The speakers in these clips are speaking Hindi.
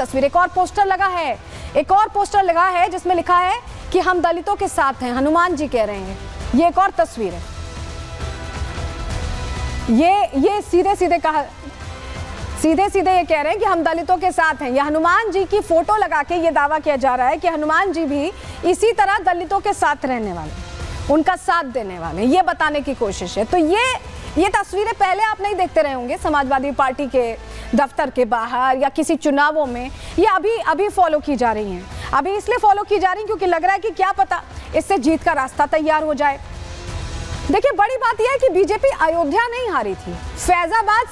तस्वीर, एक और पोस्टर लगा है, एक और पोस्टर लगा है जिसमें लिखा है कि हम दलितों के साथ हैं, हनुमान जी कह रहे हैं। ये एक और तस्वीर है। ये सीधे सीधे ये कह रहे हैं कि हम दलितों के साथ हैं। ये हनुमान जी की फोटो लगा के ये दावा किया जा रहा है कि हनुमान जी भी इसी तरह दलितों के साथ रहने वाले, उनका साथ देने वाले, ये बताने की कोशिश है। तो ये तस्वीरें पहले आप नहीं देखते रहे होंगे समाजवादी पार्टी के दफ्तर के बाहर या किसी चुनावों में, ये अभी फॉलो की जा रही हैं। अभी इसलिए फॉलो की जा रही हैं क्योंकि लग रहा है कि क्या पता इससे जीत का रास्ता तैयार हो जाए। देखिए, बड़ी बात यह है कि बीजेपी अयोध्या नहीं हारी थी, फैजाबाद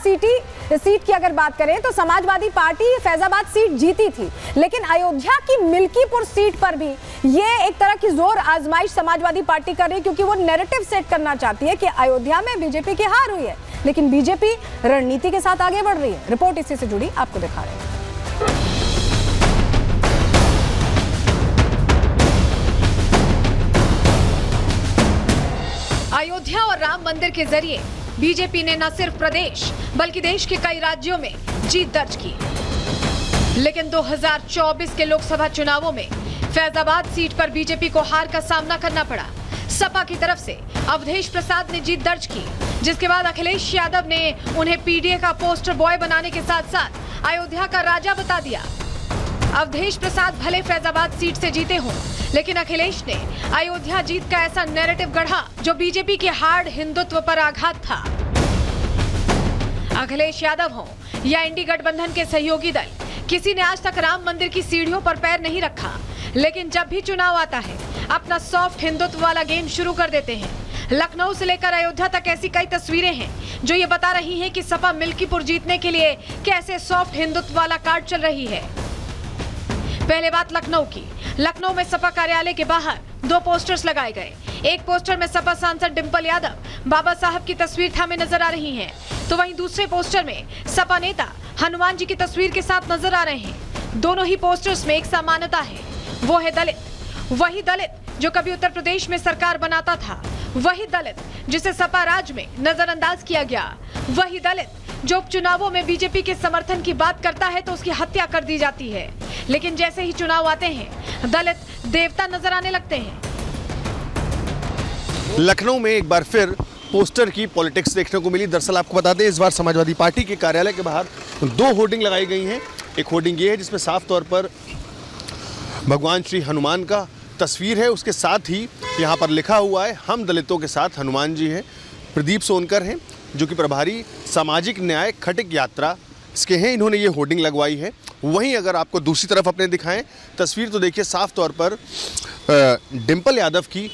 सीट की अगर बात करें तो समाजवादी पार्टी फैजाबाद सीट जीती थी, लेकिन अयोध्या की मिल्कीपुर सीट पर भी ये एक तरह की जोर आजमाइश समाजवादी पार्टी कर रही है, क्योंकि वो नैरेटिव सेट करना चाहती है कि अयोध्या में बीजेपी की हार हुई है, लेकिन बीजेपी रणनीति के साथ आगे बढ़ रही है। रिपोर्ट इसी से जुड़ी आपको दिखा रहे हैं। अयोध्या और राम मंदिर के जरिए बीजेपी ने न सिर्फ प्रदेश बल्कि देश के कई राज्यों में जीत दर्ज की, लेकिन 2024 के लोकसभा चुनावों में फैजाबाद सीट पर बीजेपी को हार का सामना करना पड़ा। सपा की तरफ से अवधेश प्रसाद ने जीत दर्ज की, जिसके बाद अखिलेश यादव ने उन्हें पीडीए का पोस्टर बॉय बनाने के साथ साथ अयोध्या का राजा बता दिया। अवधेश प्रसाद भले फैजाबाद सीट से जीते हों, लेकिन अखिलेश ने अयोध्या जीत का ऐसा नैरेटिव गढ़ा जो बीजेपी के हार्ड हिंदुत्व पर आघात था। अखिलेश यादव हो या इंडी गठबंधन के सहयोगी दल, किसी ने आज तक राम मंदिर की सीढ़ियों पर पैर नहीं रखा, लेकिन जब भी चुनाव आता है अपना सॉफ्ट हिंदुत्व वाला गेम शुरू कर देते हैं। लखनऊ से लेकर अयोध्या तक ऐसी कई तस्वीरें हैं जो ये बता रही हैं कि सपा मिल्कीपुर जीतने के लिए कैसे सॉफ्ट हिंदुत्व वाला कार्ड चल रही है। पहले बात लखनऊ की। लखनऊ में सपा कार्यालय के बाहर 2 पोस्टर्स लगाए गए। एक पोस्टर में सपा सांसद डिंपल यादव बाबा साहब की तस्वीर थामे नजर आ रही हैं, तो वहीं दूसरे पोस्टर में सपा नेता हनुमान जी की तस्वीर के साथ नजर आ रहे हैं। दोनों ही पोस्टर्स में एक समानता है, वो है दलित। वही दलित जो कभी उत्तर प्रदेश में सरकार बनाता था, वही दलित जिसे सपा राज में नजरअंदाज किया गया, वही दलित जो उपचुनावों में बीजेपी के समर्थन की बात करता है तो उसकी हत्या कर दी जाती है, लेकिन जैसे ही चुनाव आते हैं दलित देवता नजर आने लगते हैं। लखनऊ में एक बार फिर पोस्टर की पॉलिटिक्स देखने को मिली। दरअसल आपको बता दें, इस बार समाजवादी पार्टी के कार्यालय के बाहर 2 होर्डिंग लगाई गई हैं। एक होर्डिंग ये है जिसमें साफ तौर पर भगवान श्री हनुमान का तस्वीर है, उसके साथ ही यहाँ पर लिखा हुआ है हम दलितों के साथ हनुमान जी हैं। प्रदीप सोनकर हैं जो कि प्रभारी सामाजिक न्याय खटिक यात्रा इसके हैं, इन्होंने ये होर्डिंग लगवाई है। वहीं अगर आपको दूसरी तरफ अपने दिखाएं तस्वीर, तो देखिए साफ तौर पर डिंपल यादव की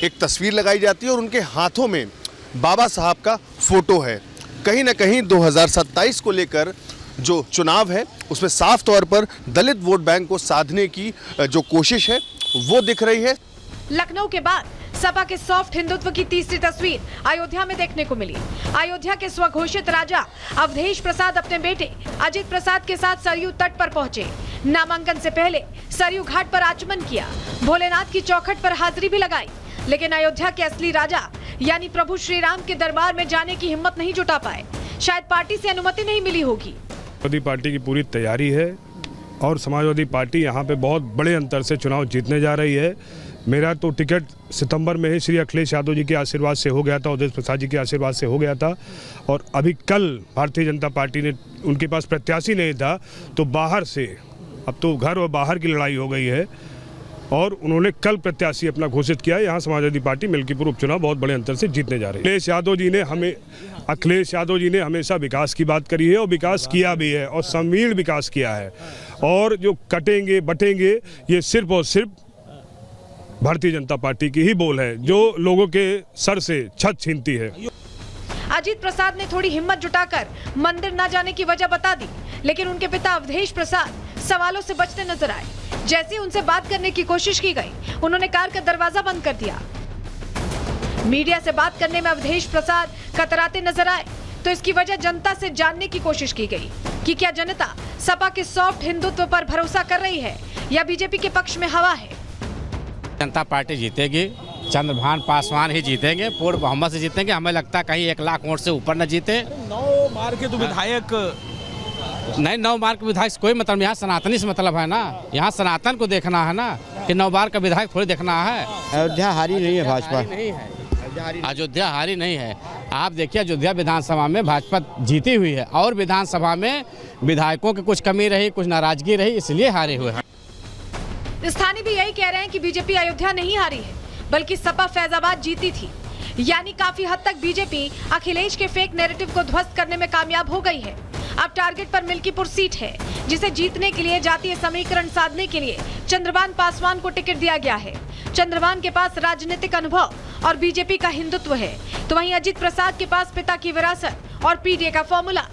एक तस्वीर लगाई जाती है और उनके हाथों में बाबा साहब का फोटो है। कहीं ना कहीं 2027 को लेकर जो चुनाव है उसमें साफ तौर पर दलित वोट बैंक को साधने की जो कोशिश है वो दिख रही है। लखनऊ के बाद सपा के सॉफ्ट हिंदुत्व की तीसरी तस्वीर अयोध्या में देखने को मिली। अयोध्या के स्वघोषित राजा अवधेश प्रसाद अपने बेटे अजित प्रसाद के साथ सरयू तट पर पहुंचे। नामांकन से पहले सरयू घाट पर आचमन किया, भोलेनाथ की चौखट पर हाजिरी भी लगाई, लेकिन अयोध्या के असली राजा यानी प्रभु श्री राम के दरबार में जाने की हिम्मत नहीं जुटा पाए। शायद पार्टी से अनुमति नहीं मिली होगी। समाजवादी पार्टी की पूरी तैयारी है और समाजवादी पार्टी यहाँ पे बहुत बड़े अंतर से चुनाव जीतने जा रही है। मेरा तो टिकट सितंबर में ही श्री अखिलेश यादव जी के आशीर्वाद से हो गया था, अवधेश प्रसाद जी के आशीर्वाद से हो गया था, और अभी कल भारतीय जनता पार्टी ने, उनके पास प्रत्याशी नहीं था तो बाहर से, अब तो घर और बाहर की लड़ाई हो गई है और उन्होंने कल प्रत्याशी अपना घोषित किया है। यहाँ समाजवादी पार्टी मिल्कीपुर उपचुनाव बहुत बड़े अंतर से जीतने जा रही है। अखिलेश यादव जी ने हमेशा विकास की बात करी है और विकास किया भी है और संवीर्ण विकास किया है, और जो कटेंगे बटेंगे ये सिर्फ और सिर्फ भारतीय जनता पार्टी की ही बोल है जो लोगों के सर से छत छीनती है। अजित प्रसाद ने थोड़ी हिम्मत जुटाकर मंदिर न जाने की वजह बता दी, लेकिन उनके पिता अवधेश प्रसाद सवालों से बचते नजर आए। जैसे उनसे बात करने की कोशिश की गई, उन्होंने कार का दरवाजा बंद कर दिया। मीडिया से बात करने में अवधेश प्रसाद कतराते नजर आए, तो इसकी वजह जनता से जानने की कोशिश की गई कि क्या जनता सपा के सॉफ्ट हिंदुत्व पर भरोसा कर रही है या बीजेपी के पक्ष में हवा है। जनता पार्टी जीतेगी, चंद्रभान पासवान ही जीतेंगे, पूर्ण बहुमत से जीतेंगे। हमें लगता है कहीं 1 लाख वोट से ऊपर न जीते। 9 मार के तो विधायक नहीं, 9 बार के विधायक से कोई मतलब, यहाँ सनातनी से मतलब है ना, यहाँ सनातन को देखना है ना, कि 9 बार का विधायक थोड़ी देखना है। अयोध्या हारी नहीं है भाजपा। अयोध्या हारी नहीं है। आप देखिए अयोध्या विधानसभा में भाजपा जीती हुई है और विधानसभा में विधायकों की कुछ कमी रही, कुछ नाराजगी रही, इसलिए हारे हुए हैं। स्थानीय भी यही कह रहे हैं कि बीजेपी अयोध्या नहीं हारी है, बल्कि सपा फैजाबाद जीती थी। यानी काफी हद तक बीजेपी अखिलेश के फेक नैरेटिव को ध्वस्त करने में कामयाब हो गई है। अब टारगेट पर मिल्कीपुर सीट है, जिसे जीतने के लिए जातीय समीकरण साधने के लिए चंद्रभान पासवान को टिकट दिया गया है। चंद्रभान के पास राजनीतिक अनुभव और बीजेपी का हिंदुत्व है, तो वहीं अजित प्रसाद के पास पिता की विरासत और पीडीए का फॉर्मूला।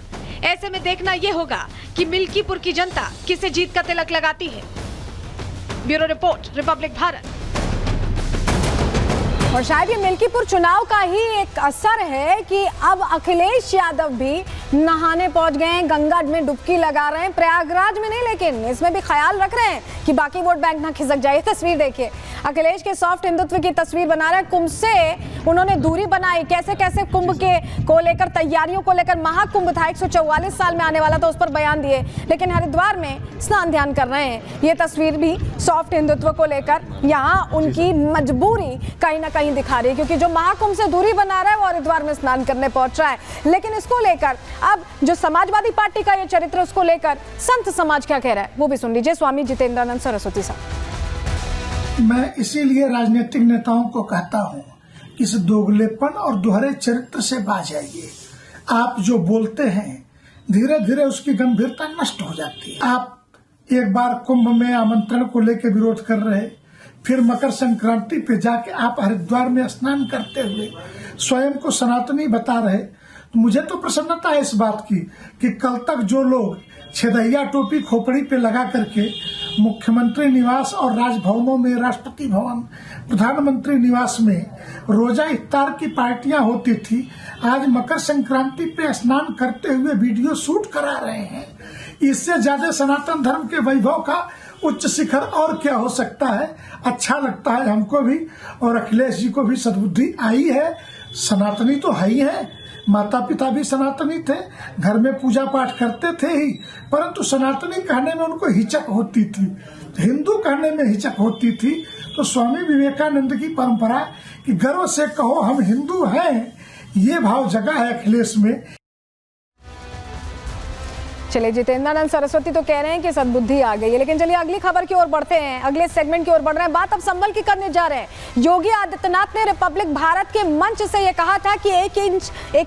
ऐसे में देखना यह होगा कि मिल्कीपुर की जनता किसे जीत का तिलक लगाती है। Bureau report, Republic Bharat. और शायद ये मिल्कीपुर चुनाव का ही एक असर है कि अब अखिलेश यादव भी नहाने पहुंच गए हैं, गंगा में डुबकी लगा रहे हैं, प्रयागराज में नहीं, लेकिन इसमें भी ख्याल रख रहे हैं कि बाकी वोट बैंक ना खिसक जाए। तस्वीर देखिए, अखिलेश के सॉफ्ट हिंदुत्व की तस्वीर बना रहे हैं। कुंभ से उन्होंने दूरी बनाई, कैसे कैसे कुंभ के को लेकर, तैयारियों को लेकर, महाकुंभ था 144 साल में आने वाला था, उस पर बयान दिए, लेकिन हरिद्वार में स्नान ध्यान कर रहे हैं। ये तस्वीर भी सॉफ्ट हिंदुत्व को लेकर यहाँ उनकी मजबूरी कहीं ना कहीं दिखा रही है, क्योंकि जो महाकुंभ से दूरी बना रहा है वो हरिद्वार में स्नान करने पहुंच रहा है। लेकिन इसको लेकर अब जो समाजवादी पार्टी का ये चरित्र, उसको लेकर संत समाज क्या कह रहा है वो भी सुन लीजिए। स्वामी जितेंद्रानंद सरस्वती साहब। मैं इसीलिए राजनीतिक नेताओं को कहता हूँ, इस दोगलेपन और दोहरे चरित्र से बाज जाइए। आप जो बोलते हैं धीरे धीरे उसकी गंभीरता नष्ट हो जाती है। आप एक बार कुंभ में आमंत्रण को लेकर विरोध कर रहे, फिर मकर संक्रांति पे जाके आप हरिद्वार में स्नान करते हुए स्वयं को सनातनी बता रहे। तो मुझे तो प्रसन्नता है इस बात की कि कल तक जो लोग छेदैया टोपी खोपड़ी पे लगा करके मुख्यमंत्री निवास और राजभवनों में, राष्ट्रपति भवन, प्रधानमंत्री निवास में रोजा इफ्तार की पार्टियां होती थी, आज मकर संक्रांति पे स्नान करते हुए वीडियो शूट करा रहे हैं। इससे ज्यादा सनातन धर्म के वैभव का उच्च शिखर और क्या हो सकता है। अच्छा लगता है हमको भी, और अखिलेश जी को भी सद्बुद्धि आई है। सनातनी तो है ही है, माता पिता भी सनातनी थे, घर में पूजा पाठ करते थे ही, परंतु सनातनी कहने में उनको हिचक होती थी, हिंदू कहने में हिचक होती थी। तो स्वामी विवेकानंद की परंपरा कि गर्व से कहो हम हिंदू हैं, ये भाव जगा है अखिलेश में। चलिए, जितेंद्रानंद सरस्वती तो कह रहे हैं कि सद्बुद्धि आ गई है, लेकिन चलिए अगली खबर की ओर बढ़ते हैं, अगले सेगमेंट की ओर बढ़ रहे हैं। बात अब संभल की करने जा रहे हैं। योगी आदित्यनाथ ने रिपब्लिक भारत के मंच से ये कहा था कि एक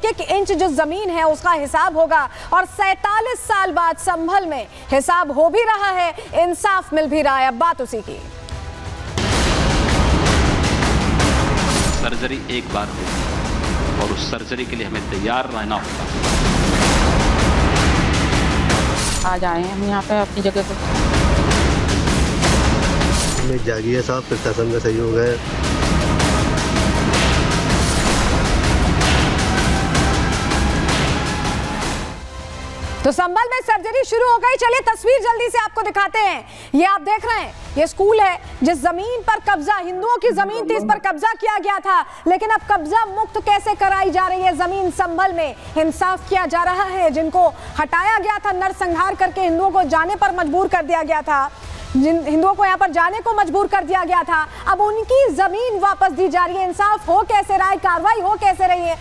एक इंच जो जमीन है उसका हिसाब होगा, और 47 साल बाद संभल में हिसाब हो भी रहा है, इंसाफ मिल भी रहा है। अब बात उसी की। सर्जरी एक बार होगी और उस सर्जरी के लिए हमें तैयार रहना होगा। आज आए हैं हम यहाँ पे अपनी जगह पे। जागिए साहब, प्रशासन का सहयोग है। तो संभल में सर्जरी शुरू हो गई। चलिए तस्वीर जल्दी से आपको दिखाते हैं। ये आप देख रहे हैं, ये स्कूल है जिस जमीन पर कब्जा, हिंदुओं की जमीन थी, इस पर कब्जा किया गया था, लेकिन अब कब्जा मुक्त कैसे कराई जा रही है जमीन संभल में, इंसाफ किया जा रहा है। जिनको हटाया गया था, नरसंहार करके हिंदुओं को जाने पर मजबूर कर दिया गया था, जिन हिंदुओं को यहाँ पर जाने को मजबूर कर दिया गया था, अब उनकी जमीन वापस दी जा रही है। इंसाफ हो कैसे रहा है, कार्रवाई हो कैसे रही है,